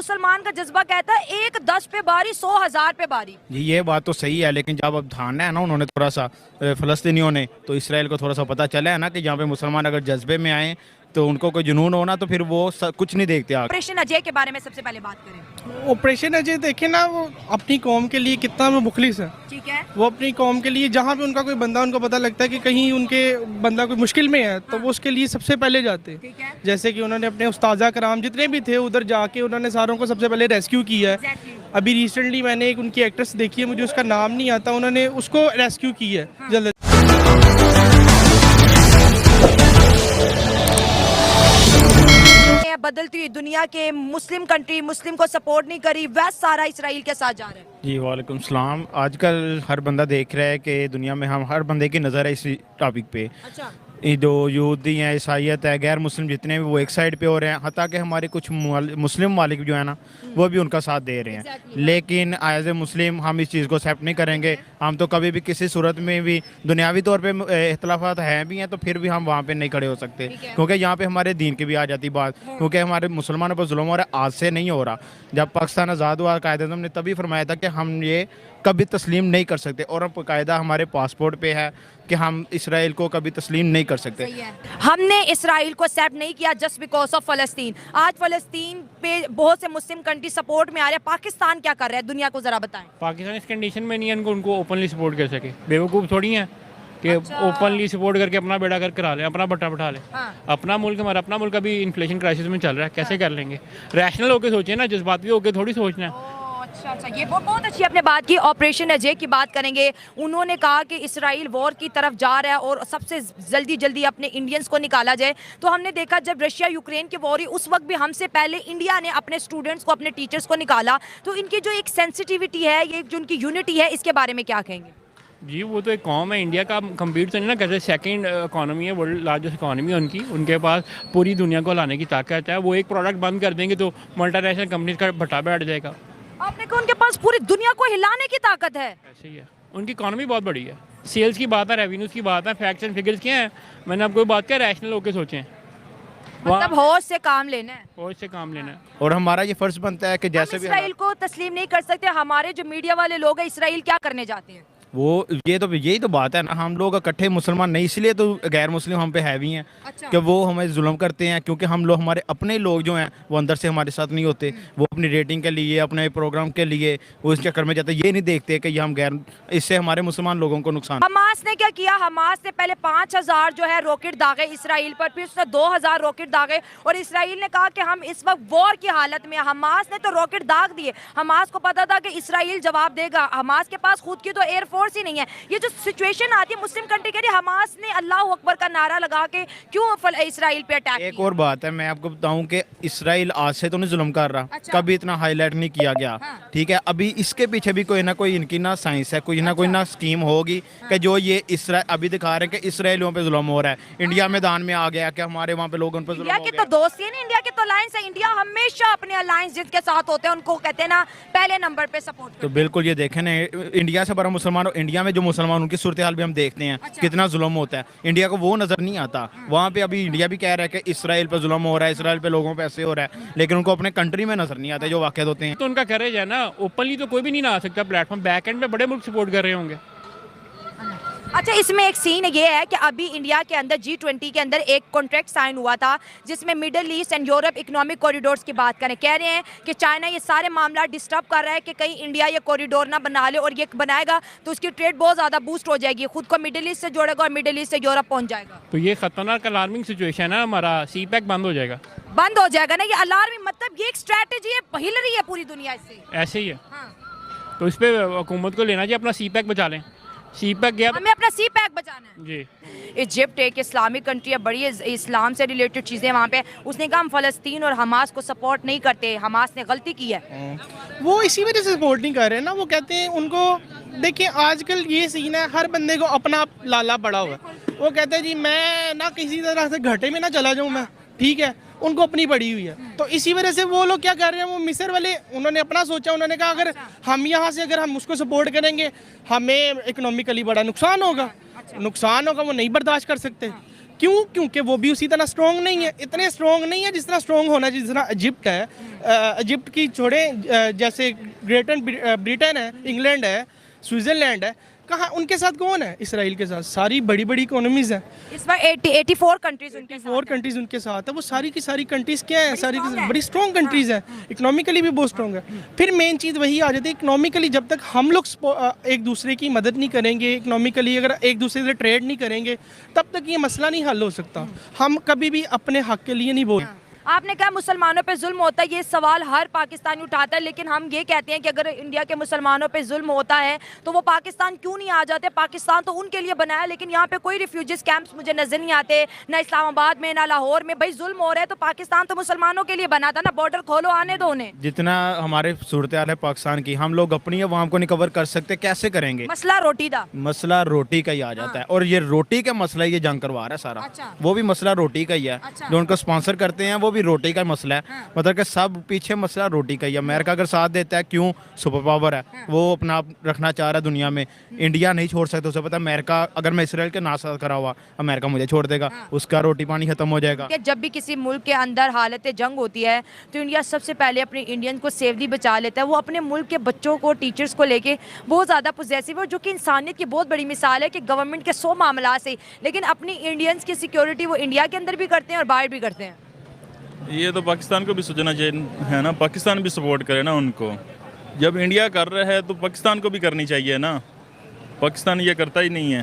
मुसलमान का जज्बा कहता है 1-10 पे बारी 100,000 पे बारी। जी ये बात तो सही है, लेकिन जब अब ध्यान है ना उन्होंने थोड़ा सा फ़लस्तीनियों ने, तो इसराइल को थोड़ा सा पता चला है ना कि जहाँ पे मुसलमान अगर जज्बे में आए तो उनको कोई जुनून होना तो फिर वो कुछ नहीं देखते आगे। ऑपरेशन अजय के बारे में सबसे पहले बात करें। ऑपरेशन अजय देखे ना, वो अपनी कौम के लिए कितना वो मुखलिस है। ठीक है। वो अपनी कौम के लिए जहाँ पे उनका कोई बंदा उनको पता लगता है कि कहीं उनके बंदा कोई मुश्किल में है तो वो उसके लिए सबसे पहले जाते ठीक है। हैं। जैसे कि उन्होंने अपने उस्ताजा कराम जितने भी थे उधर जाके उन्होंने सारों को सबसे पहले रेस्क्यू किया है। Exactly. अभी रिसेंटली मैंने एक उनकी एक्ट्रेस देखी है, मुझे उसका नाम नहीं आता, उन्होंने उसको रेस्क्यू की है जल्द। बदलती हुई दुनिया के मुस्लिम कंट्री मुस्लिम को सपोर्ट नहीं करी, वेस्ट सारा इसराइल के साथ जा रहा है। जी वालेकुम सलाम। आजकल हर बंदा देख रहा है कि दुनिया में हम हर बंदे की नज़र है इसी टॉपिक पे। अच्छा। ये जो यहूदी हैं, ईसाईयत है, गैर मुस्लिम जितने भी वो एक साइड पे हो रहे हैं, हत्ता कि हमारे कुछ मुस्लिम मालिक जो है ना वो भी उनका साथ दे रहे हैं। Exactly. लेकिन एज ए मुस्लिम हम इस चीज़ को एक्सेप्ट नहीं करेंगे। हम तो कभी भी किसी सूरत में भी दुनियावी तौर पे इख्तलाफात हैं भी हैं तो फिर भी हम वहाँ पे नहीं खड़े हो सकते, क्योंकि यहाँ पे हमारे दीन की भी आ जाती बात, क्योंकि हमारे मुसलमानों पर जुल्म हो रहा है, आज से नहीं हो रहा। जब पाकिस्तान आज़ाद हुआ कायदे-ए-आज़म ने तभी फरमाया था कि हम ये कभी तस्लीम नहीं कर सकते, और अब कायदा हमारे पासपोर्ट पे है कि हम इसराइल को कभी तस्लीम नहीं कर सकते। हमने इसराइल को एक्सेप्ट नहीं किया जस्ट बिकॉज ऑफ फ़लस्तीन। आज फ़लस्तीन पे बहुत से मुस्लिम कंट्री सपोर्ट में आ रहे हैं, पाकिस्तान क्या कर रहा है दुनिया को जरा बताएं। पाकिस्तान इस कंडीशन में नहीं है उनको ओपनली सपोर्ट कर सके। बेवकूफ़ थोड़ी हैं कि ओपनली सपोर्ट करके अपना बेड़ा कर करा लें, अपना बट्टा बैठा लें। अपना मुल्क हमारा अपना मुल्क अभी इन्फ्लेशन क्राइसिस में चल रहा है, कैसे कर लेंगे? रैशनल होकर सोचें ना, जज्बाती होकर थोड़ी सोचना है। अच्छा, ये बहुत अच्छी आपने बात की। ऑपरेशन अजय की बात करेंगे। उन्होंने कहा कि इसराइल वॉर की तरफ जा रहा है और सबसे जल्दी अपने इंडियंस को निकाला जाए। तो हमने देखा जब रशिया यूक्रेन की वॉर हुई उस वक्त भी हमसे पहले इंडिया ने अपने स्टूडेंट्स को, अपने टीचर्स को निकाला। तो इनकी जो एक सेंसिटिविटी है, ये जो उनकी यूनिटी है, इसके बारे में क्या कहेंगे? जी वो तो एक कौम है, इंडिया का कम्पीट तो नहीं ना कैसे, सेकंड इकॉनमी है, वर्ल्ड लार्जेस्ट इकॉनमी है उनकी, उनके पास पूरी दुनिया को लाने की ताकत है। वो एक प्रोडक्ट बंद कर देंगे तो मल्टीनेशनल कंपनीज का भट्टा बैठ जाएगा। आपने कहा उनके पास पूरी दुनिया को हिलाने की ताकत है। ऐसे ही है, उनकी इकॉनमी बहुत बड़ी है। सेल्स की बात है, रेवेन्यूज़ की बात है, फैक्ट्स एंड फिगर्स क्या है। मैंने आपको बात किया, रैशनल होकर सोचें, मतलब होश से काम लेना है, होश से काम लेना है। और हमारा ये फ़र्ज़ बनता है कि जैसे भी इसराइल को तस्लीम नहीं कर सकते। हमारे जो मीडिया वाले लोग हैं, इसराइल क्या करने जाते हैं? वो यही तो बात है ना, हम लोग इकट्ठे मुसलमान नहीं, इसलिए तो गैर मुस्लिम हम पे हैवी हैं। अच्छा। कि वो हमें जुल्म करते हैं, क्योंकि हम लोग, हमारे अपने लोग जो हैं वो अंदर से हमारे साथ नहीं होते। वो अपनी रेटिंग के लिए, अपने प्रोग्राम के लिए वो इस चक्कर में जाते हैं, ये नहीं देखते कि ये हम गैर, इससे हमारे मुसलमान लोगों को नुकसान। हमास ने क्या किया? हमास ने पहले 5,000 जो है रॉकेट दागे इसराइल पर, फिर उसने 2,000 रॉकेट दागे और इसराइल ने कहा कि हम इस वक्त वॉर की हालत में। हमास ने तो रॉकेट दाग दिए। हमास को पता था कि इसराइल जवाब देगा। हमास के पास खुद की तो एयरफोर्स ही नहीं है। ये जो सिचुएशन आती है मुस्लिम कंट्री के लिए, हमास ने अल्लाह अकबर का नारा लगा के क्यों इसराइल पे अटैक एक और बात है, मैं आपको बताऊं कि इसराइल आज से तो नहीं जुल्म कर रहा। अच्छा। कभी इतना हाईलाइट नहीं किया गया। हाँ। ठीक है, अभी इसके पीछे भी कोई ना कोई इनकी ना साइंस है, कोई ना कोई ना स्कीम होगी कि जो ये इसराइल अभी दिखा रहे हैं कि इसराइलियों पे जुल्म हो रहा है। इंडिया मैदान में आ गया कि हमारे वहाँ पे लोगों पर जुल्म इंडिया हो की गया। तो दोस्ती है नहीं, इंडिया की तो अलायंस है। इंडिया हमेशा अपने अलायंस जिनके साथ होते हैं उनको कहते हैं ना पहले नंबर पे सपोर्ट। तो बिल्कुल ये देखें ना, इंडिया से बड़ा मुसलमान, इंडिया में जो मुसलमान उनकी सूरत हाल भी हम देखते हैं। अच्छा। कितना जुल्म होता है, इंडिया को वो नजर नहीं आता। वहाँ पे अभी इंडिया भी कह रहा है कि इसराइल पे जुल्म हो रहा है, इसराइल पे लोगों पे ऐसे हो रहा है, लेकिन उनको अपने कंट्री में नजर नहीं आता जो वाक़यात होते हैं। तो उनका करेज है ना, ओपनली तो कोई भी नहीं ना आ सकता प्लेटफॉर्म, बैक एंड पे बड़े मुल्क सपोर्ट कर रहे होंगे। अच्छा, इसमें एक सीन ये है कि अभी इंडिया के अंदर G20 के अंदर एक कॉन्ट्रैक्ट साइन हुआ था जिसमें middle east and Europe economic corridors की बात करें। कह रहे हैं कि चाइना ये सारे मामला डिस्टर्ब कर रहा है कि कहीं इंडिया ये कॉरिडोर ना बना ले, और ये बनाएगा तो उसकी ट्रेड बहुत ज़्यादा बूस्ट हो जाएगी, खुद को मिडल ईस्ट से जोड़ेगा और मिडल ईस्ट से यूरोप पहुँच जाएगा। तो ये खतरनाक अलार्मिंग सिचुएशन है, हमारा CPEC बंद हो जाएगा। बंद हो जाएगा ना, ये अलार्मिंग, मतलब ये एक स्ट्रैटेजी है, हिल रही है पूरी दुनिया इससे। ऐसे ही है। हाँ। तो इस पर हुकूमत को लेना चाहिए, अपना CPEC बचा लें। CPEC गया हमें अपना CPEC बचाना है जी। इजिप्ट एक इस्लामिक कंट्री है, बड़ी इस्लाम से रिलेटेड चीज़ें वहाँ पे। उसने कहा हम फ़लस्तीन और हमास को सपोर्ट नहीं करते, हमास ने गलती की है। वो इसी वजह से सपोर्ट नहीं कर रहे ना, वो कहते हैं उनको, देखिए आजकल ये सीन है, हर बंदे को अपना लाला पड़ा हुआ है। वो कहते हैं जी मैं ना किसी तरह से घाटे में ना चला जाऊँ मैं, ठीक है, उनको अपनी पड़ी हुई है। तो इसी वजह से वो लोग क्या कर रहे हैं, वो मिस्र वाले उन्होंने अपना सोचा, उन्होंने कहा अगर हम यहाँ से अगर हम उसको सपोर्ट करेंगे हमें इकोनॉमिकली बड़ा नुकसान होगा, वो नहीं बर्दाश्त कर सकते। क्यों? क्योंकि वो भी उसी तरह स्ट्रॉन्ग नहीं है, इतने स्ट्रॉन्ग नहीं है जिस तरह स्ट्रॉन्ग होना चाहिए, जिस तरह इजिप्ट है। इजिप्ट की छोड़े, जैसे ग्रेट ब्रिटेन है, इंग्लैंड है, स्विट्ज़रलैंड है, कहाँ उनके साथ कौन है? इसराइल के साथ सारी बड़ी बड़ी इकोनॉमीज हैं। इस बार 84 कंट्रीज उनके साथ 4 हैं। कंट्रीज उनके साथ है। वो सारी की सारी कंट्रीज क्या है? सारी strong की है। बड़ी स्ट्रॉन्ग कंट्रीज हैं, इकोनॉमिकली भी बहुत स्ट्रॉन्ग है। फिर मेन चीज़ वही आ जाती है, इकोनॉमिकली जब तक हम लोग एक दूसरे की मदद नहीं करेंगे, इकोनॉमिकली अगर एक दूसरे से ट्रेड नहीं करेंगे, तब तक ये मसला नहीं हल हो सकता। हम कभी भी अपने हक के लिए नहीं बोल। आपने कहा मुसलमानों पे जुल्म होता है, ये सवाल हर पाकिस्तानी उठाता है, लेकिन हम ये कहते हैं कि अगर इंडिया के मुसलमानों पे जुल्म होता है तो वो पाकिस्तान क्यों नहीं आ जाते? पाकिस्तान तो उनके लिए बनाया, लेकिन यहाँ पे कोई रिफ्यूजीज कैंप्स मुझे नजर नहीं आते, ना इस्लामाबाद में ना लाहौर में। भाई जुल्म हो रहा है तो पाकिस्तान तो मुसलमानों के लिए बना था ना, बॉर्डर खोलो, आने दो उन्हें। जितना हमारे सूरत हाल है पाकिस्तान की, हम लोग अपनी अवाम को नहीं कवर कर सकते, कैसे करेंगे? मसला रोटी दा। मसला रोटी का ही आ जाता है, और ये रोटी का मसला ये जंग करवा रहा है सारा। अच्छा। वो भी मसला रोटी का ही है। अच्छा। जो उनको स्पॉन्सर करते हैं वो भी रोटी का मसला है। मतलब कि सब पीछे मसला रोटी का ही है। अमेरिका अगर साथ देता है, क्यों? सुपर पावर है, वो अपना आप रखना चाह रहा है दुनिया में। इंडिया नहीं छोड़ सकता, उसे पता है अमेरिका, अगर मैं इसराइल के ना साथ करा हुआ, अमेरिका मुझे छोड़ देगा, उसका रोटी पानी खत्म हो जाएगा। कि जब भी किसी मुल्क के अंदर हालत जंग होती है तो इंडिया सबसे पहले अपने इंडियंस को सेफली बचा लेता है। वो अपने मुल्क के बच्चों को, टीचर्स को लेके बहुत ज़्यादा पॉजिटिव है, जो कि इंसानियत की बहुत बड़ी मिसाल है कि गवर्नमेंट के 100 मामला से, लेकिन अपनी इंडियंस की सिक्योरिटी वो इंडिया के अंदर भी करते हैं और बाहर भी करते हैं। ये तो पाकिस्तान को भी सोचना चाहिए है ना, पाकिस्तान भी सपोर्ट करे ना उनको। जब इंडिया कर रहा है तो पाकिस्तान को भी करनी चाहिए ना, पाकिस्तान ये करता ही नहीं है।